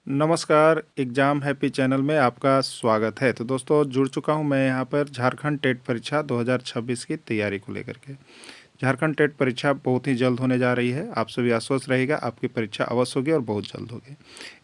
नमस्कार, exam happy channel में आपका स्वागत है। तो दोस्तों जुड़ चुका हूं मैं यहां पर झारखंड टेट परीक्षा 2026 की तैयारी को लेकर के। झारखंड टेट परीक्षा बहुत ही जल्द होने जा रही है। आप सभी आश्वस्त रहिएगा, आपकी परीक्षा अवश्य होगी और बहुत जल्द होगी।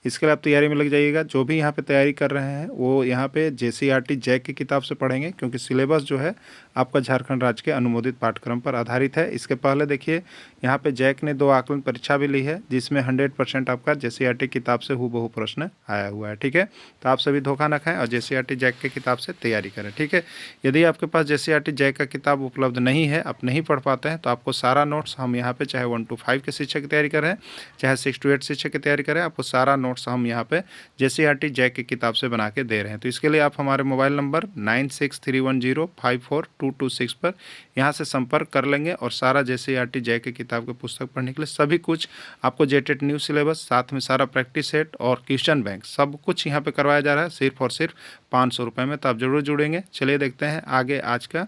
इसके लिए आप तैयारी में लग जाइएगा। जो भी यहाँ पे तैयारी कर रहे हैं वो यहाँ पे JCERT जैक की किताब से पढ़ेंगे, क्योंकि सिलेबस जो है आपका झारखंड राज्य के अनुमोदित पाठ्यक्रम पर आधारित है। इसके पहले देखिए यहाँ पे जैक ने 2 आकलन परीक्षा भी ली है, जिसमें 100% आपका JCERT किताब से हूबहू प्रश्न आया हुआ है। ठीक है, तो आप सभी धोखा न खाएं और JCERT जैक की किताब से तैयारी करें। ठीक है, यदि आपके पास JCERT जैक का किताब उपलब्ध नहीं है, आप नहीं पढ़ पाते हैं, तो आपको सारा नोट्स हम यहाँ पे चाहे 1 to 5 के शिक्षक की तैयारी करें, चाहे 6 to 8 शिक्षक की तैयारी करें, आपको सारा नोट्स हम यहाँ पे JCERT जैक की किताब से बना के दे रहे हैं। तो इसके लिए आप हमारे मोबाइल नंबर 9631054226 पर यहाँ से संपर्क कर लेंगे और सारा JCERT जैक की किताब की पुस्तक पढ़ने के लिए सभी कुछ आपको जेटेट न्यू सिलेबस, साथ में सारा प्रैक्टिस सेट और क्वेश्चन बैंक सब कुछ यहाँ पे करवाया जा रहा है, सिर्फ और सिर्फ 500 रुपये में। तो आप जरूर जुड़ेंगे। चलिए देखते हैं आगे आज का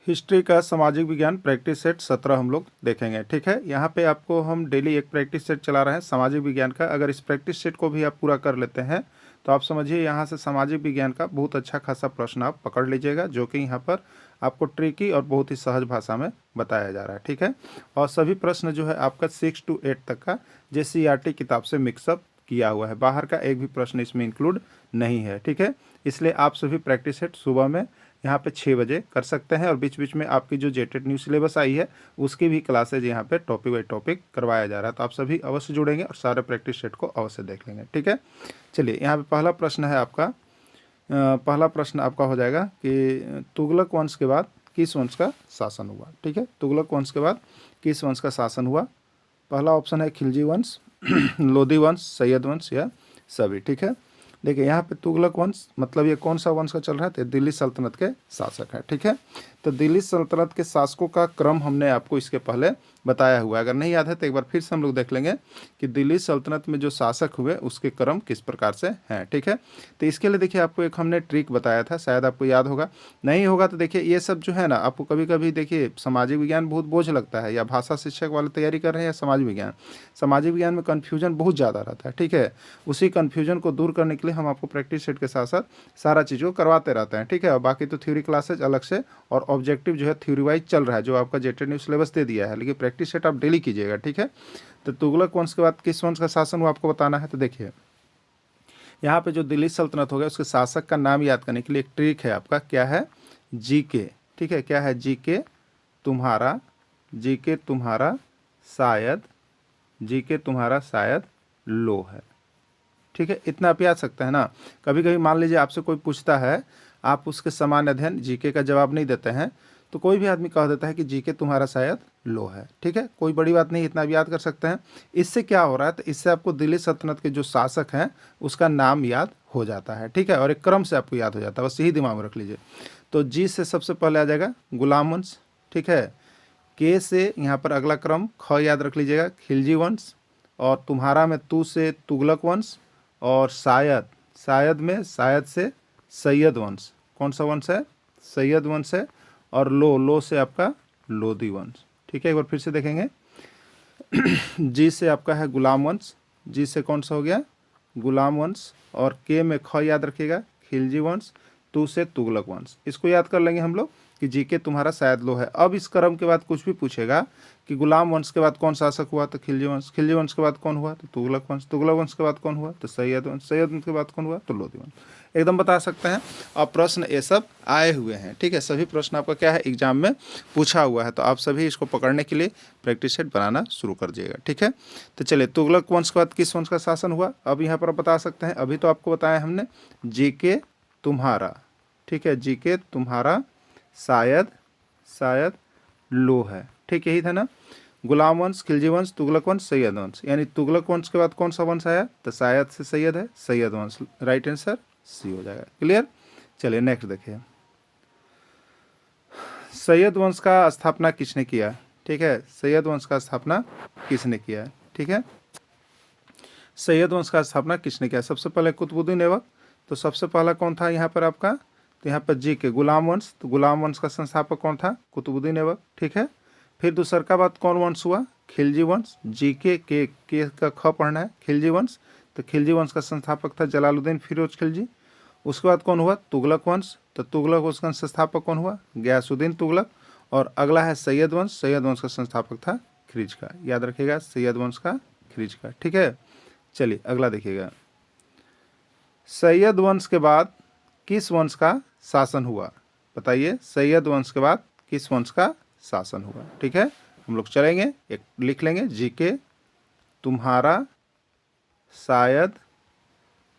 हिस्ट्री का सामाजिक विज्ञान प्रैक्टिस सेट 17 हम लोग देखेंगे। ठीक है, यहाँ पे आपको हम डेली एक प्रैक्टिस सेट चला रहे हैं सामाजिक विज्ञान का। अगर इस प्रैक्टिस सेट को भी आप पूरा कर लेते हैं तो आप समझिए यहाँ से सामाजिक विज्ञान का बहुत अच्छा खासा प्रश्न आप पकड़ लीजिएगा, जो कि यहाँ पर आपको ट्रिकी और बहुत ही सहज भाषा में बताया जा रहा है। ठीक है, और सभी प्रश्न जो है आपका 6 to 8 तक का JCERT किताब से मिक्सअप किया हुआ है। बाहर का एक भी प्रश्न इसमें इंक्लूड नहीं है। ठीक है, इसलिए आप सभी प्रैक्टिस सेट सुबह में यहाँ पे 6 बजे कर सकते हैं और बीच बीच में आपकी जो जेटेट न्यू सिलेबस आई है उसकी भी क्लासेज यहाँ पे टॉपिक बाई टॉपिक करवाया जा रहा है। तो आप सभी अवश्य जुड़ेंगे और सारे प्रैक्टिस सेट को अवश्य देख लेंगे। ठीक है, चलिए यहाँ पे पहला प्रश्न है आपका। पहला प्रश्न आपका हो जाएगा कि तुगलक वंश के बाद किस वंश का शासन हुआ। ठीक है, तुगलक वंश के बाद किस वंश का शासन हुआ। पहला ऑप्शन है खिलजी वंश, लोधी वंश, सैयद वंश या सभी। ठीक है, देखिए यहाँ पे तुगलक वंश मतलब ये कौन सा वंश का चल रहा है, तो दिल्ली सल्तनत के शासक है। ठीक है, तो दिल्ली सल्तनत के शासकों का क्रम हमने आपको इसके पहले बताया हुआ है। अगर नहीं याद है तो एक बार फिर से हम लोग देख लेंगे कि दिल्ली सल्तनत में जो शासक हुए उसके क्रम किस प्रकार से हैं। ठीक है, तो इसके लिए देखिए आपको एक हमने ट्रिक बताया था, शायद आपको याद होगा। नहीं होगा तो देखिए ये सब जो है ना, आपको कभी कभी देखिए सामाजिक विज्ञान बहुत बोझ लगता है, या भाषा शिक्षक वाले तैयारी कर रहे हैं या सामाजिक विज्ञान में कन्फ्यूजन बहुत ज़्यादा रहता है। ठीक है, उसी कन्फ्यूजन को दूर करने के लिए हम आपको प्रैक्टिस सेट के साथ साथ सारा चीज़ को करवाते रहते हैं। ठीक है, और बाकी तो थ्योरी क्लासेज अलग से और ऑब्जेक्टिव जो है थ्योरी वाइज चल रहा है, जो आपका जेटेट न्यू सिलेबस दे दिया है, लेकिन प्रैक्टिस सेट आप डेली कीजिएगा। ठीक है, तो तुगलक वंश के बाद किस वंश का शासन हुआ आपको बताना है। तो देखिए यहाँ पे जो दिल्ली सल्तनत हो गया उसके शासक का नाम याद करने के लिए एक ट्रिक है आपका, क्या है, जीके। ठीक है, क्या है, जीके तुम्हारा शायद लो है। ठीक है, इतना आप याद सकते हैं ना। कभी कभी मान लीजिए आपसे कोई पूछता है, आप उसके समान अध्ययन जीके का जवाब नहीं देते हैं, तो कोई भी आदमी कह देता है कि जीके तुम्हारा शायद लो है। ठीक है, कोई बड़ी बात नहीं, इतना आप याद कर सकते हैं। इससे क्या हो रहा है, तो इससे आपको दिल्ली सल्तनत के जो शासक हैं उसका नाम याद हो जाता है। ठीक है, और एक क्रम से आपको याद हो जाता है, बस यही दिमाग में रख लीजिए। तो जी से सबसे पहले आ जाएगा गुलाम वंश। ठीक है, के से यहाँ पर अगला क्रम, ख याद रख लीजिएगा खिलजी वंश, और तुम्हारा में तू से तुगलक वंश, और शायद से सैयद वंश। कौन सा वंश है, सैयद वंश है, और लो से आपका लोधी वंश। ठीक है, एक बार फिर से देखेंगे। जी से आपका है गुलाम वंश, जी से कौन सा हो गया, गुलाम वंश, और के में ख याद रखिएगा खिलजी वंश, तू से तुगलक वंश। इसको याद कर लेंगे हम लोग कि जीके तुम्हारा शायद लो है। अब इस क्रम के बाद कुछ भी पूछेगा कि गुलाम वंश के बाद कौन शासक हुआ, तो खिलजी वंश के बाद कौन हुआ, तो तुगलक वंश के बाद कौन हुआ, तो सैयद वंश के बाद कौन हुआ, तो लोधी वंश। एकदम बता सकते हैं। और प्रश्न ये सब आए हुए हैं। ठीक है, सभी प्रश्न आपका क्या है, एग्जाम में पूछा हुआ है। तो आप सभी इसको पकड़ने के लिए प्रैक्टिस सेट बनाना शुरू कर दिएगा। ठीक है, तो चलिए तुगलक वंश के बाद किस वंश का शासन हुआ, अब यहाँ पर आप बता सकते हैं। अभी तो आपको बताया हमने जीके तुम्हारा। ठीक है, जीके तुम्हारा शायद लो है। ठीक, यही था ना। गुलाम वंश, खिलजी वंश, तुगलक वंश, सैयद वंश, यानी तुगलक वंश के बाद कौन सा वंश आया, तो शायद से सैयद है, सैयद वंश। राइट आंसर सी हो जाएगा। क्लियर, चलिए नेक्स्ट देखिए। सैयद वंश का स्थापना किसने किया। ठीक है, सैयद वंश का स्थापना किसने किया। ठीक है, सैयद वंश का स्थापना किसने किया, सबसे पहले कुतुबुद्दीन ऐबक। तो सबसे पहला कौन था यहाँ पर आपका, तो यहाँ पर जी के गुलाम वंश, तो गुलाम वंश का संस्थापक कौन था, कुतुबुद्दीन ऐबक। ठीक है, फिर दूसर का बाद कौन वंश हुआ, खिलजी वंश। जीके के का ख पढ़ना है, खिलजी वंश। तो खिलजी वंश का संस्थापक था जलालुद्दीन फिरोज खिलजी। उसके बाद कौन हुआ? तुगलक वंश। तो तुगलक वंश का संस्थापक कौन हुआ? गयासुद्दीन तुगलक। और अगला है सैयद वंश। सैयद वंश का संस्थापक था खिलजी का, याद रखिएगा, सैयद वंश का खिलजी का, ठीक है। चलिए अगला देखिएगा, सैयद वंश के बाद किस वंश का शासन हुआ? बताइए, सैयद वंश के बाद किस वंश का शासन हुआ? ठीक है, हम लोग चलेंगे, एक लिख लेंगे, जीके तुम्हारा शायद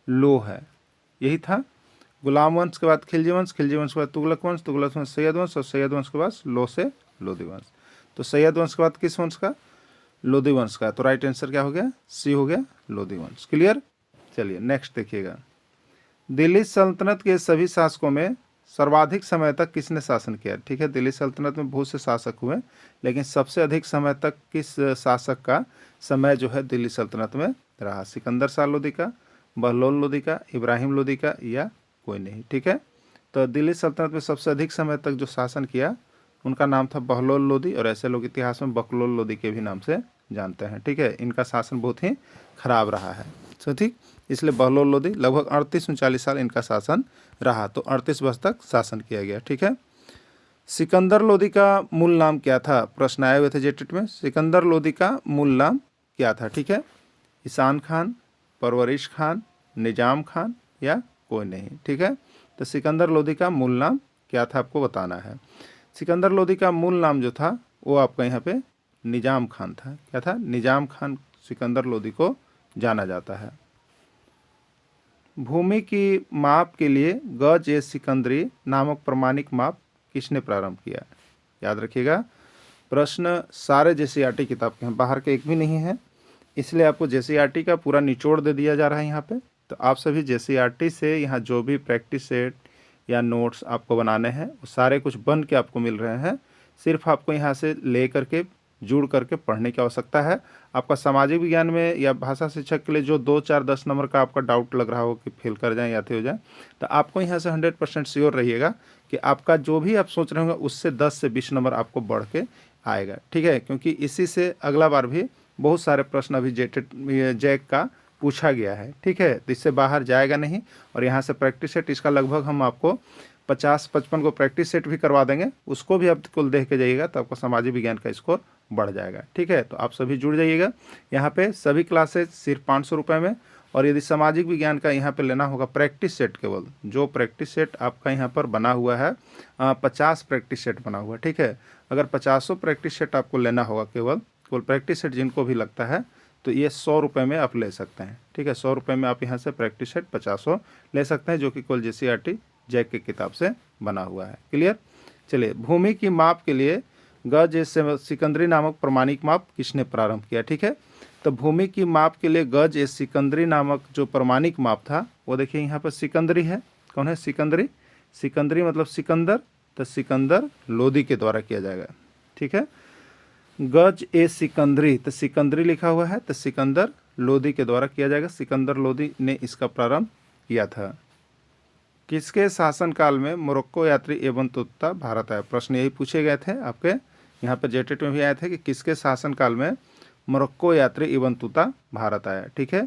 लो है, यही था। गुलाम वंश के बाद खिलजी वंश, खिलजी वंश के बाद तुगलक वंश, तुगलक वंश सैयद वंश, और सैयद वंश के बाद लो से लोधी वंश। तो सैयद वंश के बाद किस वंश का? लोधी वंश का। तो राइट आंसर क्या हो गया? सी हो गया, लोधी वंश। क्लियर? चलिए नेक्स्ट देखिएगा, दिल्ली सल्तनत के सभी शासकों में सर्वाधिक समय तक किसने शासन किया? ठीक है, दिल्ली सल्तनत में बहुत से शासक हुए, लेकिन सबसे अधिक समय तक किस शासक का समय जो है दिल्ली सल्तनत में रहा? सिकंदर शाह लोदी का, बहलोल लोदी का, इब्राहिम लोदी का, या कोई नहीं? ठीक है, तो दिल्ली सल्तनत में सबसे अधिक समय तक जो शासन किया उनका नाम था बहलोल लोदी, और ऐसे लोग इतिहास में बकलोल लोदी के भी नाम से जानते हैं। ठीक है, इनका शासन बहुत ही खराब रहा है, तो ठीक, इसलिए बहलोल लोदी लगभग 38-39 साल इनका शासन रहा, तो 38 वर्ष तक शासन किया गया। ठीक है, सिकंदर लोदी का मूल नाम क्या था? प्रश्न आए हुए थे जेटेट में, सिकंदर लोदी का मूल नाम क्या था? ठीक है, ईशान खान, परवरिश खान, निजाम खान, या कोई नहीं? ठीक है, तो सिकंदर लोदी का मूल नाम क्या था आपको बताना है। सिकंदर लोदी का मूल नाम जो था वो आपका यहाँ पे निजाम खान था। क्या था? निजाम खान सिकंदर लोदी को जाना जाता है। भूमि की माप के लिए गज ए सिकंदरी नामक प्रमाणिक माप किसने प्रारंभ किया? याद रखिएगा, प्रश्न सारे जेसीईआरटी किताब के हैं, बाहर के एक भी नहीं है, इसलिए आपको जेसीईआरटी का पूरा निचोड़ दे दिया जा रहा है यहाँ पे। तो आप सभी जेसीईआरटी से यहाँ जो भी प्रैक्टिस सेट या नोट्स आपको बनाने हैं वो सारे कुछ बन के आपको मिल रहे हैं, सिर्फ आपको यहाँ से ले करके जुड़ करके पढ़ने की आवश्यकता है। आपका सामाजिक विज्ञान में या भाषा शिक्षक के लिए जो 2, 4, 10 नंबर का आपका डाउट लग रहा हो कि फेल कर जाएं या हो जाए, तो आपको यहाँ से 100% श्योर रहिएगा कि आपका जो भी आप सोच रहे होंगे उससे 10 से 20 नंबर आपको बढ़ के आएगा। ठीक है, क्योंकि इसी से अगला बार भी बहुत सारे प्रश्न अभी जैक का पूछा गया है। ठीक है, तो इससे बाहर जाएगा नहीं। और यहाँ से प्रैक्टिस सेट इसका लगभग हम आपको 50-55 को प्रैक्टिस सेट भी करवा देंगे, उसको भी आप कुल देख के जाइएगा तो आपका सामाजिक विज्ञान का स्कोर बढ़ जाएगा। ठीक है, तो आप सभी जुड़ जाइएगा। यहाँ पे सभी क्लासेज सिर्फ 500 रुपये में, और यदि सामाजिक विज्ञान का यहाँ पे लेना होगा प्रैक्टिस सेट, केवल जो प्रैक्टिस सेट आपका यहाँ पर बना हुआ है 50 प्रैक्टिस सेट बना हुआ है। ठीक है, अगर 50 प्रैक्टिस सेट आपको लेना होगा केवल प्रैक्टिस सेट जिनको भी लगता है, तो ये 100 रुपये में आप ले सकते हैं। ठीक है, 100 रुपये में आप यहाँ से प्रैक्टिस सेट 50 ले सकते हैं, जो कि केवल जेसीईआरटी जैक की किताब से बना हुआ है। क्लियर? चलिए, भूमि की माप के लिए गज ए सिकंदरी नामक प्रमाणिक माप किसने प्रारंभ किया? ठीक है, तो भूमि की माप के लिए गज ए सिकंदरी नामक जो प्रमाणिक माप था वो देखिए यहाँ पर सिकंदरी है। कौन है? सिकंदरी। सिकंदरी मतलब सिकंदर, तो सिकंदर लोदी के द्वारा किया जाएगा। ठीक है, गज ए सिकंदरी, तो सिकंदरी लिखा हुआ है, तो सिकंदर लोदी के द्वारा किया जाएगा। सिकंदर लोदी ने इसका प्रारंभ किया था। किसके शासनकाल में मोरक्को यात्री इब्न बतूता भारत आया? प्रश्न यही पूछे गए थे आपके यहाँ पर जेटेट में भी आए थे कि किसके शासनकाल में मोरक्को यात्री इब्न बतूता भारत आया। ठीक है,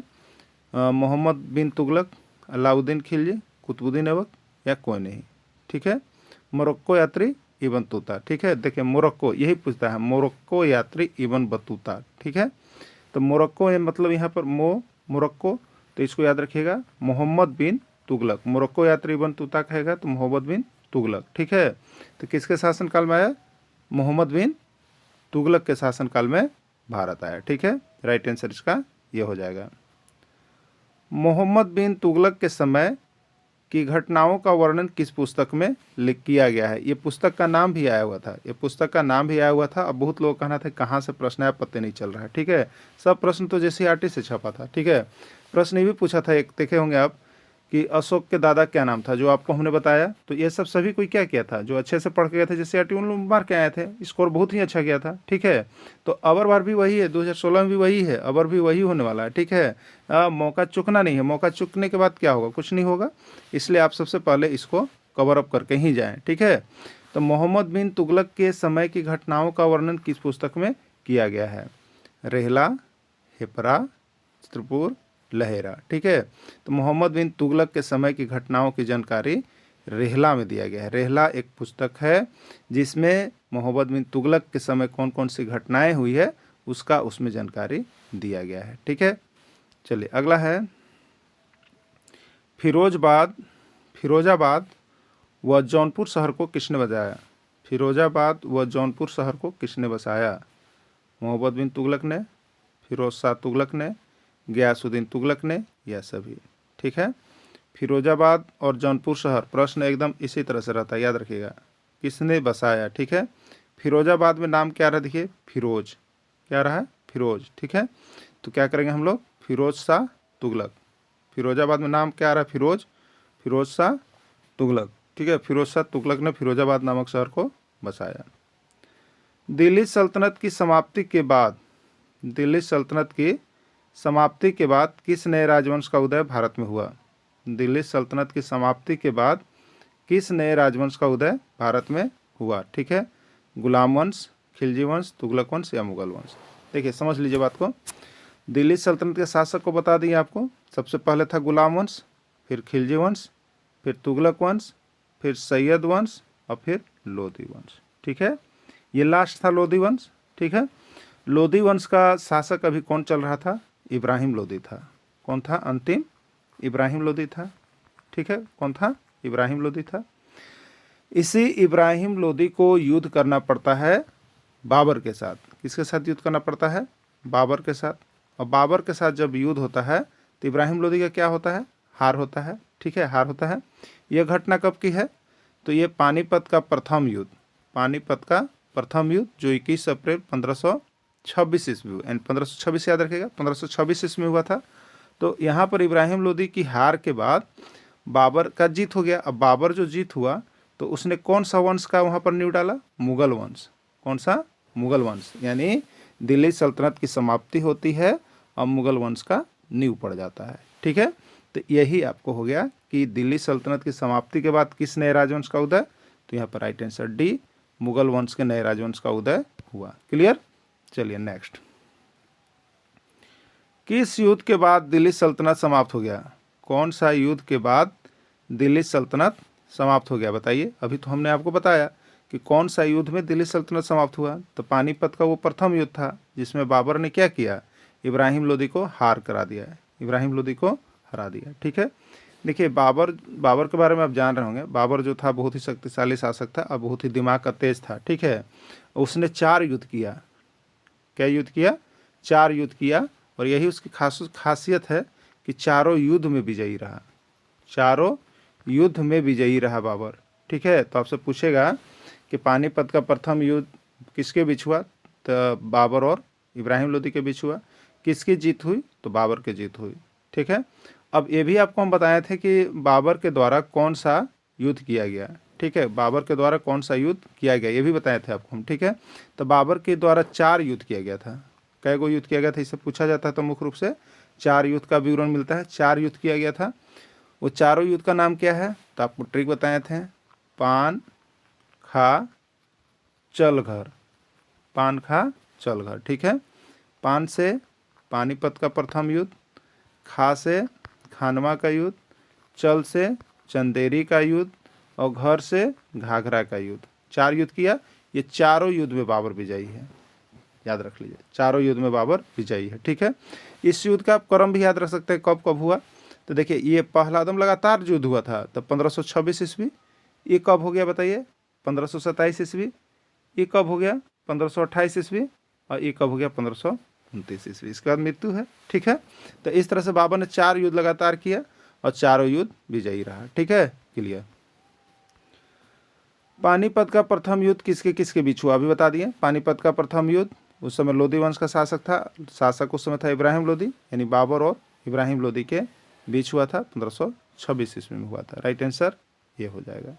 मोहम्मद बिन तुगलक, अलाउद्दीन खिलजी, कुतुबुद्दीन ऐबक, या कोई नहीं? ठीक है, मोरक्को यात्री इब्न बतूता। ठीक है, देखिए मोरक्को यही पूछता है, मोरक्को यात्री इब्न बतूता। ठीक है, तो मोरक्को मतलब यहाँ पर मोरक्को, तो इसको याद रखिएगा, मोहम्मद बिन तुगलक। मोरक्को यात्री इब्न बतूता कहेगा तो मोहम्मद बिन तुगलक। ठीक है, तो किसके शासनकाल में आया? मोहम्मद बिन तुगलक के शासनकाल में भारत आया। ठीक है, राइट आंसर इसका ये हो जाएगा। मोहम्मद बिन तुगलक के समय की घटनाओं का वर्णन किस पुस्तक में लिख किया गया है? ये पुस्तक का नाम भी आया हुआ था, ये पुस्तक का नाम भी आया हुआ था। अब बहुत लोग कहना था कहाँ से प्रश्न आया, पता नहीं चल रहा है। ठीक है, सब प्रश्न तो जेसीईआरटी से छपा था। ठीक है, प्रश्न ये भी पूछा था, एक देखे होंगे आप कि अशोक के दादा क्या नाम था, जो आपको हमने बताया। तो ये सब सभी कोई क्या किया था, जो अच्छे से पढ़ के गए थे जेसीईआरटी उन लोग मार के आए थे, स्कोर बहुत ही अच्छा किया था। ठीक है, तो अबर बार भी वही है, 2016 में भी वही है, अबर भी वही होने वाला है। ठीक है, मौका चुकना नहीं है, मौका चुकने के बाद क्या होगा? कुछ नहीं होगा, इसलिए आप सबसे पहले इसको कवर अप करके ही जाएं। ठीक है, तो मोहम्मद बिन तुगलक के समय की घटनाओं का वर्णन किस पुस्तक में किया गया है? रेहला, हेपरा, चित्रपुर, लहेरा। ठीक है, तो मोहम्मद बिन तुगलक के समय की घटनाओं की जानकारी रेहला में दिया गया है। रेहला एक पुस्तक है जिसमें मोहम्मद बिन तुगलक के समय कौन कौन सी घटनाएं हुई है उसका उसमें जानकारी दिया गया है। ठीक है, चलिए अगला है फिरोजाबाद व जौनपुर शहर को किसने बसाया? फिरोजाबाद व जौनपुर शहर को किसने बसाया? मोहम्मद बिन तुगलक ने, फिरोज शाह तुगलक ने, गयासुद्दीन तुगलक ने, या सभी। ठीक है, फिरोजाबाद और जौनपुर शहर प्रश्न एकदम इसी तरह से रहता है, याद रखिएगा, किसने बसाया। ठीक है, फिरोजाबाद में नाम क्या रहा? देखिए फिरोज, क्या रहा है? फिरोज। ठीक है, तो क्या करेंगे हम लोग? फिरोज शाह तुगलक। फिरोजाबाद में नाम क्या रहा? फिरोज शाह तुगलक। ठीक है, फिरोज शाह तुगलक ने फिरोजाबाद नामक शहर को बसाया। दिल्ली सल्तनत की समाप्ति के बाद किस नए राजवंश का उदय भारत में हुआ? दिल्ली सल्तनत की समाप्ति के बाद किस नए राजवंश का उदय भारत में हुआ? ठीक है, गुलाम वंश, खिलजी वंश, तुगलक वंश या मुगल वंश। देखिए समझ लीजिए बात को। दिल्ली सल्तनत के शासक को बता दिए आपको। सबसे पहले था गुलाम वंश, फिर खिलजी वंश, फिर तुगलक वंश, फिर सैयद वंश और फिर लोधी वंश। ठीक है, ये लास्ट था लोधी वंश। ठीक है, लोधी वंश का शासक अभी कौन चल रहा था? इब्राहिम लोधी था। कौन था? अंतिम इब्राहिम लोधी था। ठीक है, कौन था? इब्राहिम लोधी था। इसी इब्राहिम लोधी को युद्ध करना पड़ता है बाबर के साथ। किसके साथ युद्ध करना पड़ता है? बाबर के साथ। और बाबर के साथ जब युद्ध होता है तो इब्राहिम लोधी का क्या होता है? हार होता है। ठीक है, हार होता है। यह घटना कब की है? तो ये पानीपत का प्रथम युद्ध, पानीपत का प्रथम युद्ध जो 21 अप्रैल 1526 ईस्वी, यानी 1526 याद रखेगा, 1526 ईस्वी में हुआ था। तो यहाँ पर इब्राहिम लोधी की हार के बाद बाबर का जीत हो गया। अब बाबर जो जीत हुआ तो उसने कौन सा वंश का वहाँ पर नींव डाला? मुगल वंश। कौन सा? मुगल वंश। यानी दिल्ली सल्तनत की समाप्ति होती है और मुगल वंश का नींव पड़ जाता है। ठीक है, तो यही आपको हो गया कि दिल्ली सल्तनत की समाप्ति के बाद किस नए राजवंश का उदय? तो यहाँ पर राइट आंसर डी, मुगल वंश के नए राजवंश का उदय हुआ। क्लियर? चलिए नेक्स्ट। किस युद्ध के बाद दिल्ली सल्तनत समाप्त हो गया? कौन सा युद्ध के बाद दिल्ली सल्तनत समाप्त हो गया? बताइए। अभी तो हमने आपको बताया कि कौन सा युद्ध में दिल्ली सल्तनत समाप्त हुआ। तो पानीपत का वो प्रथम युद्ध था जिसमें बाबर ने क्या किया? इब्राहिम लोधी को हार करा दिया है, इब्राहिम लोधी को हरा दिया। ठीक है, देखिए बाबर के बारे में आप जान रहे होंगे। बाबर जो था बहुत ही शक्तिशाली शासक था और बहुत ही दिमाग का तेज था। ठीक है, उसने 4 युद्ध किया। क्या युद्ध किया? 4 युद्ध किया। और यही उसकी खासियत है कि चारों युद्ध में विजयी रहा, चारों युद्ध में विजयी रहा बाबर। ठीक है, तो आपसे पूछेगा कि पानीपत का प्रथम युद्ध किसके बीच हुआ? तो बाबर और इब्राहिम लोधी के बीच हुआ। किसकी जीत हुई? तो बाबर की जीत हुई। ठीक है, अब ये भी आपको हम बताए थे कि बाबर के द्वारा कौन सा युद्ध किया गया। ठीक है, बाबर के द्वारा कौन सा युद्ध किया गया ये भी बताए थे आपको हम। ठीक है, तो बाबर के द्वारा 4 युद्ध किया गया था। कै गो युद्ध किया गया था, इससे पूछा जाता है तो मुख्य रूप से 4 युद्ध का विवरण मिलता है। 4 युद्ध किया गया था। वो चारों युद्ध का नाम क्या है? तो आपको ट्रिक बताए थे, पान खा चल घर, पान खा चल घर। ठीक है, पान से पानीपत का प्रथम युद्ध, खा से खानवा का युद्ध, चल से चंदेरी का युद्ध और घर से घाघरा का युद्ध। 4 युद्ध किया। ये चारों युद्ध में बाबर विजयी है, याद रख लीजिए, चारों युद्ध में बाबर विजयी है। ठीक है, इस युद्ध का आप क्रम भी याद रख सकते हैं, कब कब हुआ। तो देखिए ये पहला एकदम लगातार युद्ध हुआ था तो 1526 ईस्वी। ये कब हो गया बताइए? 1527 ईस्वी। ये कब हो गया? 1528 ईस्वी। और ये कब हो गया? 1529 ईस्वी। इसके बाद मृत्यु है। ठीक है, तो इस तरह से बाबर ने 4 युद्ध लगातार किया और चारों युद्ध विजयी रहा। ठीक है, क्लियर। पानीपत का प्रथम युद्ध किसके किसके बीच हुआ? अभी बता दिए। पानीपत का प्रथम युद्ध उस समय लोधी वंश का शासक था, शासक उस समय था इब्राहिम लोधी, यानी बाबर और इब्राहिम लोधी के बीच हुआ था। 1526 ईस्वी में हुआ था। राइट आंसर ये हो जाएगा।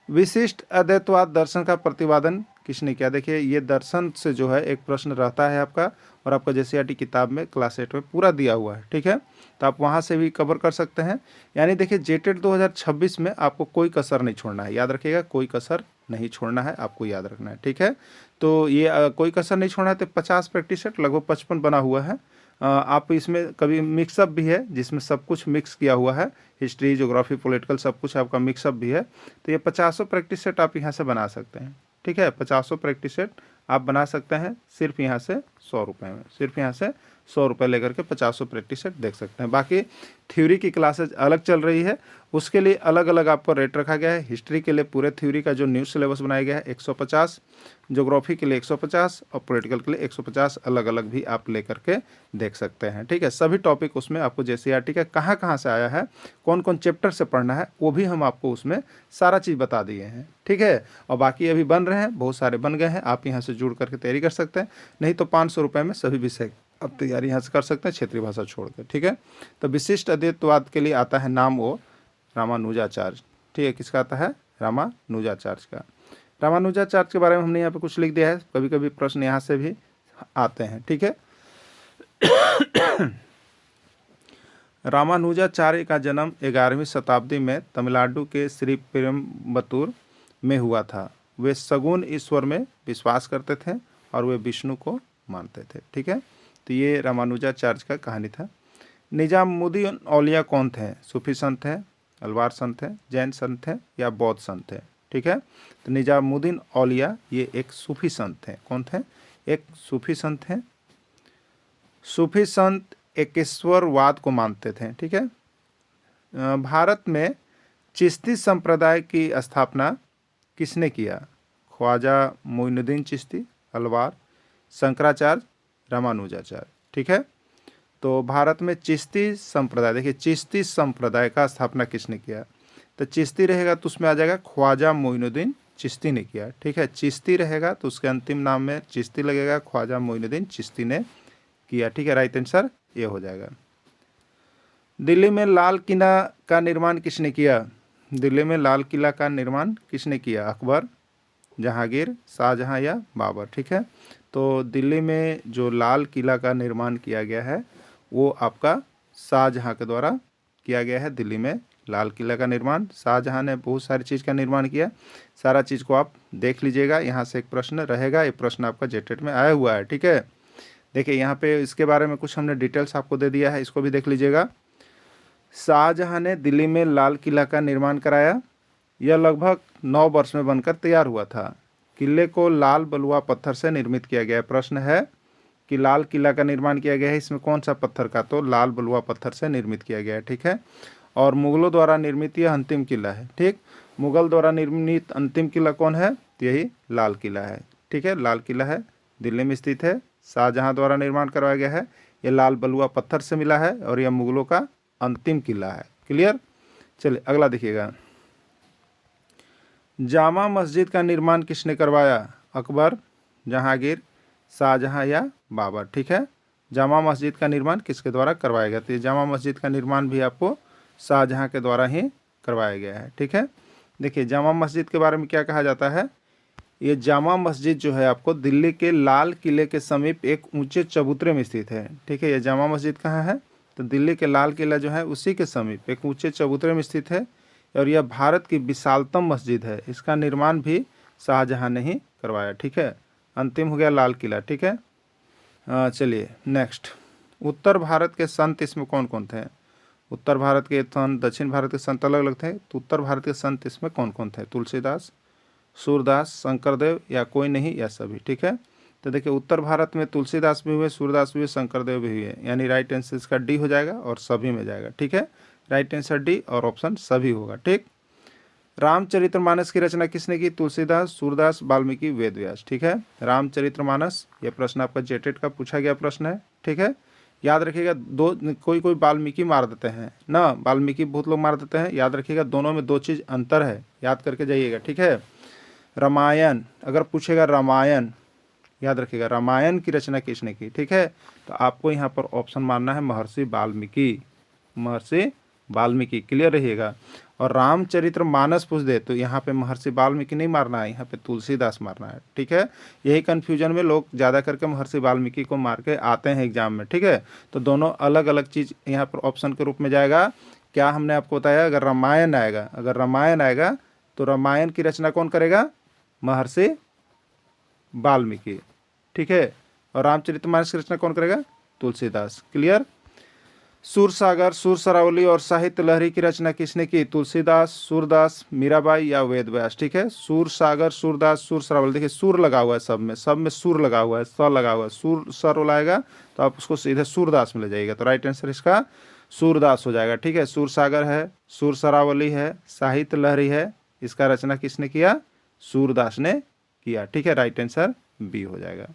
विशिष्ट अद्वैतवाद दर्शन का प्रतिपादन किसने किया? देखिए ये दर्शन से जो है एक प्रश्न रहता है आपका, और आपका जेसीईआरटी किताब में क्लास 8 में पूरा दिया हुआ है। ठीक है, तो आप वहाँ से भी कवर कर सकते हैं। यानी देखिए जेटेड 2026 में आपको कोई कसर नहीं छोड़ना है, याद रखिएगा, कोई कसर नहीं छोड़ना है, आपको याद रखना है, ठीक है। तो ये कोई कसर नहीं छोड़ना है। तो 50 प्रैक्टिस सेट लगभग 55 बना हुआ है। आप इसमें कभी मिक्सअप भी है जिसमें सब कुछ मिक्स किया हुआ है, हिस्ट्री, ज्योग्राफी, पॉलिटिकल सब कुछ आपका मिक्सअप भी है। तो ये 50 प्रैक्टिस सेट आप यहाँ से बना सकते हैं, ठीक है। 50 प्रैक्टिस सेट आप बना सकते हैं सिर्फ यहाँ से 100 रुपये में, सिर्फ यहाँ से 100 रुपये लेकर के 50 प्रैक्टिस सेट देख सकते हैं। बाकी थ्योरी की क्लासेज अलग चल रही है, उसके लिए अलग अलग आपको रेट रखा गया है। हिस्ट्री के लिए पूरे थ्योरी का जो न्यू सिलेबस बनाया गया है 150, ज्योग्राफी के लिए 150 और पॉलिटिकल के लिए 150 अलग अलग भी आप लेकर के देख सकते हैं, ठीक है। सभी टॉपिक उसमें आपको जेसीईआरटी का कहाँ कहाँ से आया है, कौन कौन चैप्टर से पढ़ना है, वो भी हम आपको उसमें सारा चीज़ बता दिए हैं, ठीक है। और बाकी अभी बन रहे हैं, बहुत सारे बन गए हैं, आप यहाँ से जुड़ करके तैयारी कर सकते हैं। नहीं तो 500 रुपये में सभी विषय आप तैयारी यहाँ से कर सकते हैं, क्षेत्रीय भाषा छोड़ कर, ठीक है। तो विशिष्ट अद्वैतवाद के लिए आता है नाम वो रामानुजाचार्य, ठीक है। किसका आता है? रामानुजाचार्य का। रामानुजाचार्य के बारे में हमने यहाँ पे कुछ लिख दिया है, कभी कभी प्रश्न यहाँ से भी आते हैं, ठीक है। रामानुजाचार्य का जन्म 11वीं शताब्दी में तमिलनाडु के श्री पेरुम्बतूर में हुआ था। वे सगुण ईश्वर में विश्वास करते थे और वे विष्णु को मानते थे, ठीक है। तो ये रामानुजाचार्य का कहानी था। निजामुद्दीन औलिया कौन थे? सूफी संत हैं, अलवार संत हैं, जैन संत हैं या बौद्ध संत हैं, ठीक है। तो निजामुद्दीन औलिया ये एक सूफी संत हैं। कौन थे? एक सूफी संत हैं। सूफी संत एकेश्वरवाद को मानते थे, ठीक है। भारत में चिश्ती संप्रदाय की स्थापना किसने किया? ख्वाजा मोइनुद्दीन चिश्ती, अलवार, शंकराचार्य, रामानुजाचार्य, ठीक है। तो भारत में चिश्ती संप्रदाय, देखिए चिश्ती संप्रदाय का स्थापना किसने किया? तो चिश्ती रहेगा तो उसमें आ जाएगा ख्वाजा मोइनुद्दीन चिश्ती ने किया, ठीक है। चिश्ती रहेगा तो उसके अंतिम नाम में चिश्ती लगेगा, ख्वाजा मोइनुद्दीन चिश्ती ने किया, ठीक है। राइट आंसर ये हो जाएगा। दिल्ली में लाल किला का निर्माण किसने किया? दिल्ली में लाल किला का निर्माण किसने किया? अकबर, जहांगीर, शाहजहां या बाबर, ठीक है। तो दिल्ली में जो लाल किला का निर्माण किया गया है वो आपका शाहजहां के द्वारा किया गया है। दिल्ली में लाल किला का निर्माण शाहजहां ने बहुत सारी चीज़ का निर्माण किया, सारा चीज़ को आप देख लीजिएगा। यहाँ से एक प्रश्न रहेगा, ये प्रश्न आपका जेटेट में आया हुआ है, ठीक है। देखिए यहाँ पे इसके बारे में कुछ हमने डिटेल्स आपको दे दिया है, इसको भी देख लीजिएगा। शाहजहां ने दिल्ली में लाल किला का निर्माण कराया। यह लगभग 9 वर्ष में बनकर तैयार हुआ था। किले को लाल बलुआ पत्थर से निर्मित किया गया है। प्रश्न है कि लाल किला का निर्माण किया गया है, इसमें कौन सा पत्थर का? तो लाल बलुआ पत्थर से निर्मित किया गया है, ठीक है। और मुगलों द्वारा निर्मित यह अंतिम किला है, ठीक। मुगल द्वारा निर्मित अंतिम किला कौन है? यही लाल किला है, ठीक है। लाल किला है, दिल्ली में स्थित है, शाहजहां द्वारा निर्माण करवाया गया है। यह लाल बलुआ पत्थर से मिला है और यह मुगलों का अंतिम किला है। क्लियर? चलिए अगला देखिएगा। जामा मस्जिद का निर्माण किसने करवाया? अकबर, जहांगीर, शाहजहां या बाबर, ठीक है। जामा मस्जिद का निर्माण किसके द्वारा करवाया गया? तो ये जामा मस्जिद का निर्माण भी आपको शाहजहां के द्वारा ही करवाया गया है, ठीक है। देखिए जामा मस्जिद के बारे में क्या कहा जाता है। ये जामा मस्जिद जो है आपको दिल्ली के लाल किले के समीप एक ऊंचे चबूतरे में स्थित है, ठीक है। ये जामा मस्जिद कहाँ है? तो दिल्ली के लाल किला जो है उसी के समीप एक ऊंचे चबूतरे में स्थित है और यह भारत की विशालतम मस्जिद है। इसका निर्माण भी शाहजहां ने ही करवाया, ठीक है। अंतिम हो गया लाल किला, ठीक है। चलिए नेक्स्ट। उत्तर भारत के संत इसमें कौन कौन थे? उत्तर भारत के संत, दक्षिण भारत के संत अलग अलग थे, तो उत्तर भारत के संत इसमें कौन कौन थे? तुलसीदास, सूरदास, शंकरदेव या कोई नहीं या सभी, ठीक है। तो देखिए उत्तर भारत में तुलसीदास भी हुए, सूरदास भी हुए, शंकरदेव भी हुए, यानी राइट आंसर इसका डी हो जाएगा और सभी में जाएगा, ठीक है। राइट आंसर डी और ऑप्शन सभी होगा, ठीक। रामचरितमानस की रचना किसने की? तुलसीदास, सूरदास, वाल्मीकि, वेदव्यास, ठीक है। रामचरितमानस ये प्रश्न आपका जेटेट का पूछा गया प्रश्न है, ठीक है। याद रखिएगा दो, कोई वाल्मीकि मार देते हैं ना, वाल्मीकि बहुत लोग मार देते हैं। याद रखिएगा दोनों में 2 चीज़ अंतर है, याद करके जाइएगा, ठीक है। रामायण अगर पूछेगा, रामायण याद रखिएगा, रामायण की रचना किसने की, ठीक है। तो आपको यहाँ पर ऑप्शन मारना है महर्षि वाल्मीकि, महर्षि वाल्मीकि, क्लियर रहिएगा। और रामचरितमानस पूछ दे तो यहाँ पे महर्षि वाल्मीकि नहीं मारना है, यहाँ पे तुलसीदास मारना है, ठीक है। यही कन्फ्यूजन में लोग ज़्यादा करके महर्षि वाल्मीकि को मार के आते हैं एग्जाम में, ठीक है। तो दोनों अलग अलग चीज़ यहाँ पर ऑप्शन के रूप में जाएगा। क्या हमने आपको बताया? अगर रामायण आएगा तो रामायण की रचना कौन करेगा? महर्षि वाल्मीकि, ठीक है। और रामचरितमानस की रचना कौन करेगा? तुलसीदास। क्लियर। सूरसागर, सूरसरावली और साहित्य लहरी की रचना किसने की? तुलसीदास, सूरदास, मीराबाई या वेद व्यास, ठीक है। सूरसागर, सूरदास, सूरसरावली, देखिए सूर लगा हुआ है सब में सूर लगा हुआ है, स लगा हुआ है, सूर सर लाएगा तो आप उसको सीधे सूरदास में ले जाइएगा, तो राइट आंसर इसका सूरदास हो जाएगा, ठीक है। सूरसागर है, सूरसरावली है, साहित्य लहरी है, इसका रचना किसने किया? सूरदास ने किया, ठीक है। राइट आंसर बी हो जाएगा।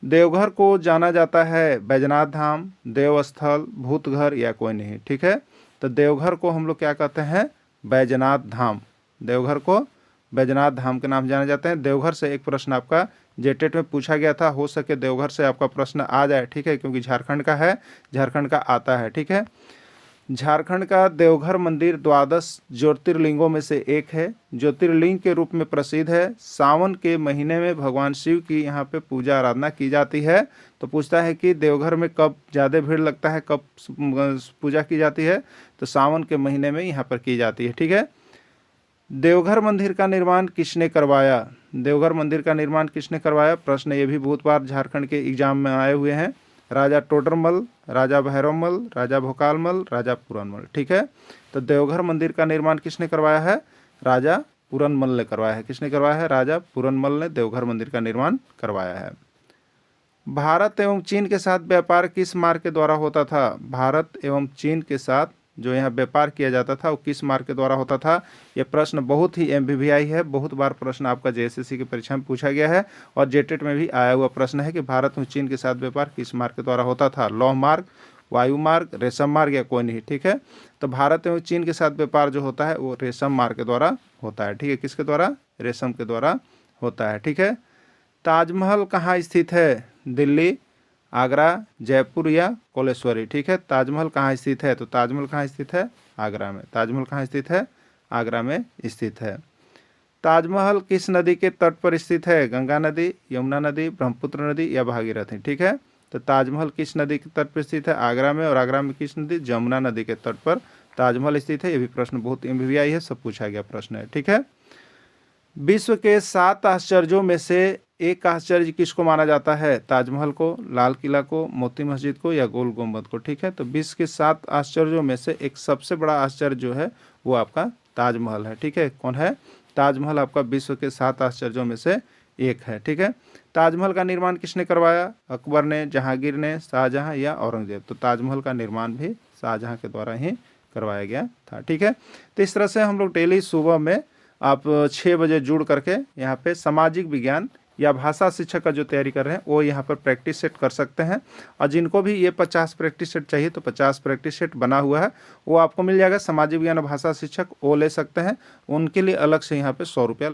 देवघर को जाना जाता है बैजनाथ धाम, देवस्थल, भूतघर या कोई नहीं, ठीक है। तो देवघर को हम लोग क्या कहते हैं? बैजनाथ धाम। देवघर को बैजनाथ धाम के नाम जाने जाते हैं। देवघर से एक प्रश्न आपका जेटेट में पूछा गया था, हो सके देवघर से आपका प्रश्न आ जाए, ठीक है, क्योंकि झारखंड का है, झारखंड का आता है, ठीक है। झारखंड का देवघर मंदिर 12 ज्योतिर्लिंगों में से एक है, ज्योतिर्लिंग के रूप में प्रसिद्ध है। सावन के महीने में भगवान शिव की यहाँ पे पूजा आराधना की जाती है। तो पूछता है कि देवघर में कब ज़्यादा भीड़ लगता है, कब पूजा की जाती है? तो सावन के महीने में यहाँ पर की जाती है, ठीक है। देवघर मंदिर का निर्माण किसने करवाया? देवघर मंदिर का निर्माण किसने करवाया? प्रश्न ये भी बहुत बार झारखंड के एग्जाम में आए हुए हैं। राजा टोडरमल, राजा भैरवमल, राजा भोकालमल, राजा पूरनमल, ठीक है। तो देवघर मंदिर का निर्माण किसने करवाया है? राजा पूरनमल ने करवाया है। किसने करवाया है? राजा पूरनमल ने देवघर मंदिर का निर्माण करवाया है। भारत एवं चीन के साथ व्यापार किस मार्ग के द्वारा होता था? भारत एवं चीन के साथ जो यहाँ व्यापार किया जाता था वो किस मार्ग के द्वारा होता था? ये प्रश्न बहुत ही MBBI है, बहुत बार प्रश्न आपका JSSC की परीक्षा में पूछा गया है और जेटेट में भी आया हुआ प्रश्न है कि भारत में चीन के साथ व्यापार किस मार्ग के द्वारा होता था? लौह मार्ग, वायु मार्ग, रेशम मार्ग या कोई नहीं, ठीक है। तो भारत एवं चीन के साथ व्यापार जो होता है वो रेशम मार्ग के द्वारा होता है, ठीक है। किसके द्वारा? रेशम के द्वारा होता है, ठीक है। ताजमहल कहाँ स्थित है? दिल्ली, आगरा, जयपुर या कोलेश्वरी, ठीक है। ताजमहल कहाँ स्थित है? तो ताजमहल कहाँ स्थित है? आगरा में। ताजमहल कहाँ स्थित है? आगरा में स्थित है। ताजमहल किस नदी के तट पर स्थित है? गंगा नदी, यमुना नदी, ब्रह्मपुत्र नदी या भागीरथी, ठीक है। तो ताजमहल किस नदी के तट पर स्थित है? आगरा में। और आगरा में किस नदी? जमुना नदी के तट पर ताजमहल स्थित है। ये भी प्रश्न बहुत MBBI है, सब पूछा गया प्रश्न है, ठीक है। विश्व के 7 आश्चर्यों में से एक आश्चर्य किसको माना जाता है? ताजमहल को, लाल किला को, मोती मस्जिद को या गोल गुंबद को, ठीक है। तो विश्व के 7 आश्चर्यों में से एक सबसे बड़ा आश्चर्य जो है वो आपका ताजमहल है, ठीक है। कौन है? ताजमहल आपका विश्व के 7 आश्चर्यों में से एक है, ठीक है। ताजमहल का निर्माण किसने करवाया? अकबर ने, जहांगीर ने, शाहजहां या औरंगजेब? तो ताजमहल का निर्माण भी शाहजहां के द्वारा ही करवाया गया था, ठीक है। तो इस तरह से हम लोग डेली सुबह में आप 6 बजे जुड़ करके यहाँ पे सामाजिक विज्ञान या भाषा शिक्षक का जो तैयारी कर रहे हैं वो यहाँ पर प्रैक्टिस सेट कर सकते हैं। और जिनको भी ये 50 प्रैक्टिस सेट चाहिए तो 50 प्रैक्टिस सेट बना हुआ है, वो आपको मिल जाएगा। सामाजिक विज्ञान और भाषा शिक्षक वो ले सकते हैं, उनके लिए अलग से यहाँ पे 100 रुपया